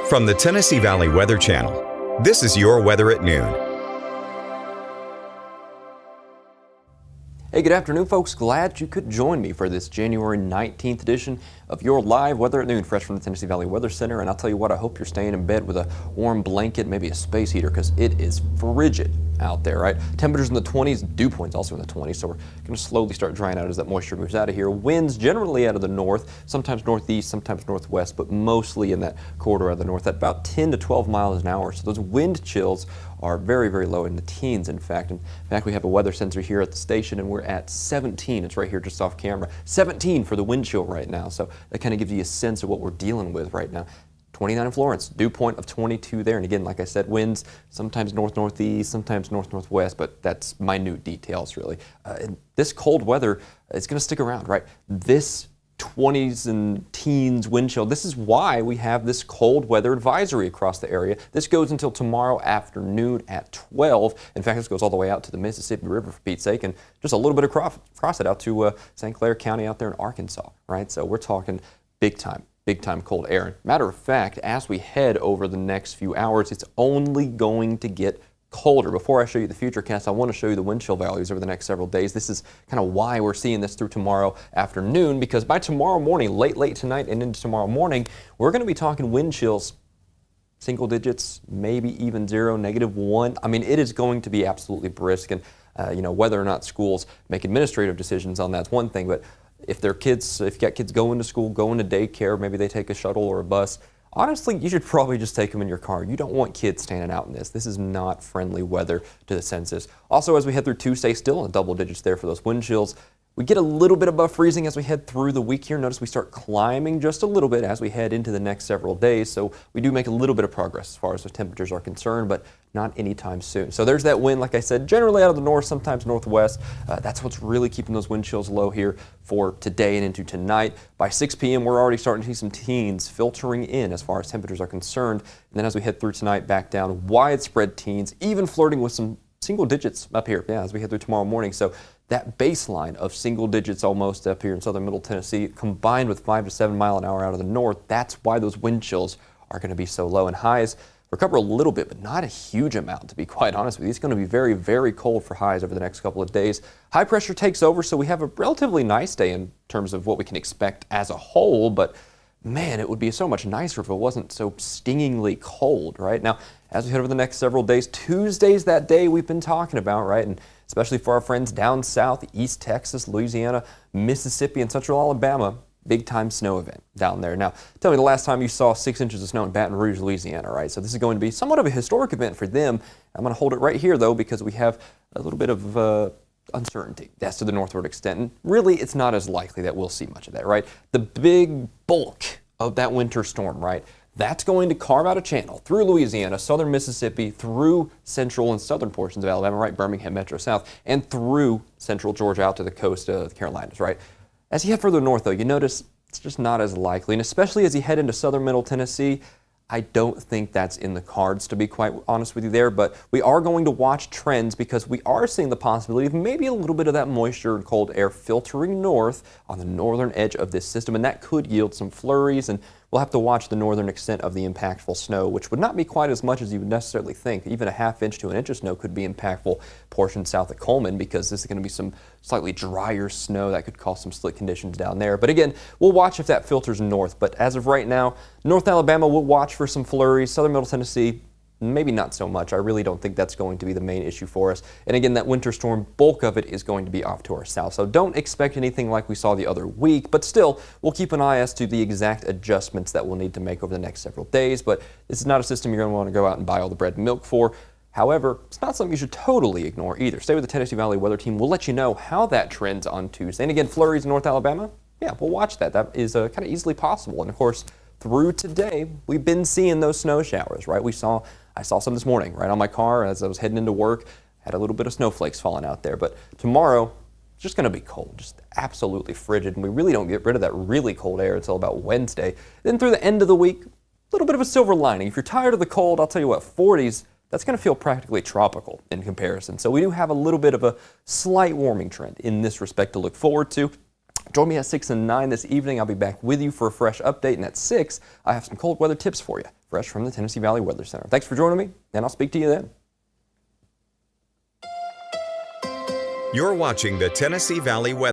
From the Tennessee Valley Weather Channel, this is your weather at noon. Hey, good afternoon, folks. Glad you could join me for this January 19th edition of your live weather at noon, fresh from the Tennessee Valley Weather Center. And I'll tell you what, I hope you're staying in bed with a warm blanket, maybe a space heater, because it is frigid out there, right? Temperatures in the 20s, dew points also in the 20s, so we're going to slowly start drying out as that moisture moves out of here. Winds generally out of the north, sometimes northeast, sometimes northwest, but mostly in that corridor of the north at about 10 to 12 miles an hour. So those wind chills are very, very low, in the teens, in fact. In fact, we have a weather sensor here at the station, and we're at 17. It's right here just off camera. 17 for the wind chill right now, so that kind of gives you a sense of what we're dealing with right now. 29 in Florence, dew point of 22 there. And again, like I said, winds sometimes north-northeast, sometimes north-northwest, but that's minute details, really. And this cold weather is going to stick around, right? This 20s and teens wind chill. This is why we have this cold weather advisory across the area. This goes until tomorrow afternoon at 12. In fact, this goes all the way out to the Mississippi River, for Pete's sake, and just a little bit across it out to St. Clair County out there in Arkansas, right? So we're talking big time cold air. Matter of fact, as we head over the next few hours, it's only going to get colder. Before I show you the futurecast, I want to show you the wind chill values over the next several days. This is kind of why we're seeing this through tomorrow afternoon, because by tomorrow morning, late tonight and into tomorrow morning, we're going to be talking wind chills, single digits, maybe even 0, -1. I mean, it is going to be absolutely brisk, and whether or not schools make administrative decisions on that's one thing, but if you got kids going to school, going to daycare, maybe they take a shuttle or a bus, honestly, you should probably just take them in your car. You don't want kids standing out in this. This is not friendly weather to the senses. Also, as we head through Tuesday, still in the double digits there for those wind chills. We get a little bit above freezing as we head through the week here. Notice we start climbing just a little bit as we head into the next several days. So we do make a little bit of progress as far as the temperatures are concerned, but not anytime soon. So there's that wind, like I said, generally out of the north, sometimes northwest. That's what's really keeping those wind chills low here for today and into tonight. By 6 p.m., we're already starting to see some teens filtering in as far as temperatures are concerned. And then as we head through tonight, back down, widespread teens, even flirting with some single digits up here, as we head through tomorrow morning. So that baseline of single digits almost up here in southern middle Tennessee, combined with 5 to 7 mile an hour out of the north, that's why those wind chills are going to be so low. And highs recover a little bit, but not a huge amount, to be quite honest with you. It's going to be very, very cold for highs over the next couple of days. High pressure takes over, so we have a relatively nice day in terms of what we can expect as a whole, but man, it would be so much nicer if it wasn't so stingingly cold, right? Now, as we head over the next several days, Tuesday's that day we've been talking about, right? And especially for our friends down south, East Texas, Louisiana, Mississippi, and Central Alabama, big time snow event down there. Now, tell me the last time you saw 6 inches of snow in Baton Rouge, Louisiana, right? So this is going to be somewhat of a historic event for them. I'm going to hold it right here, though, because we have a little bit of uncertainty as to the northward extent. And really, it's not as likely that we'll see much of that, right? The big bulk of that winter storm, right? That's going to carve out a channel through Louisiana, southern Mississippi, through central and southern portions of Alabama, right? Birmingham, Metro South, and through central Georgia out to the coast of the Carolinas, right? As you head further north, though, you notice it's just not as likely. And especially as you head into southern middle Tennessee, I don't think that's in the cards, to be quite honest with you there, but we are going to watch trends because we are seeing the possibility of maybe a little bit of that moisture and cold air filtering north on the northern edge of this system, and that could yield some flurries, and we'll have to watch the northern extent of the impactful snow, which would not be quite as much as you would necessarily think. Even a ½ inch to an inch of snow could be impactful portions south of Coleman, because this is going to be some slightly drier snow that could cause some slick conditions down there. But again, we'll watch if that filters north. But as of right now, North Alabama will watch for some flurries. Southern Middle Tennessee, maybe not so much. I really don't think that's going to be the main issue for us. And again, that winter storm, bulk of it is going to be off to our south. So don't expect anything like we saw the other week, but still, we'll keep an eye as to the exact adjustments that we'll need to make over the next several days. But this is not a system you're going to want to go out and buy all the bread and milk for. However, it's not something you should totally ignore either. Stay with the Tennessee Valley Weather Team. We'll let you know how that trends on Tuesday. And again, flurries in North Alabama, we'll watch that. That is kind of easily possible. And of course, through today, we've been seeing those snow showers, right? I saw some this morning right on my car as I was heading into work. Had a little bit of snowflakes falling out there. But tomorrow, it's just going to be cold, just absolutely frigid. And we really don't get rid of that really cold air until about Wednesday. Then through the end of the week, a little bit of a silver lining. If you're tired of the cold, I'll tell you what, 40s, that's going to feel practically tropical in comparison. So we do have a little bit of a slight warming trend in this respect to look forward to. Join me at 6 and 9 this evening. I'll be back with you for a fresh update. And at 6, I have some cold weather tips for you. fresh from the Tennessee Valley Weather Center. Thanks for joining me, and I'll speak to you then. You're watching the Tennessee Valley Weather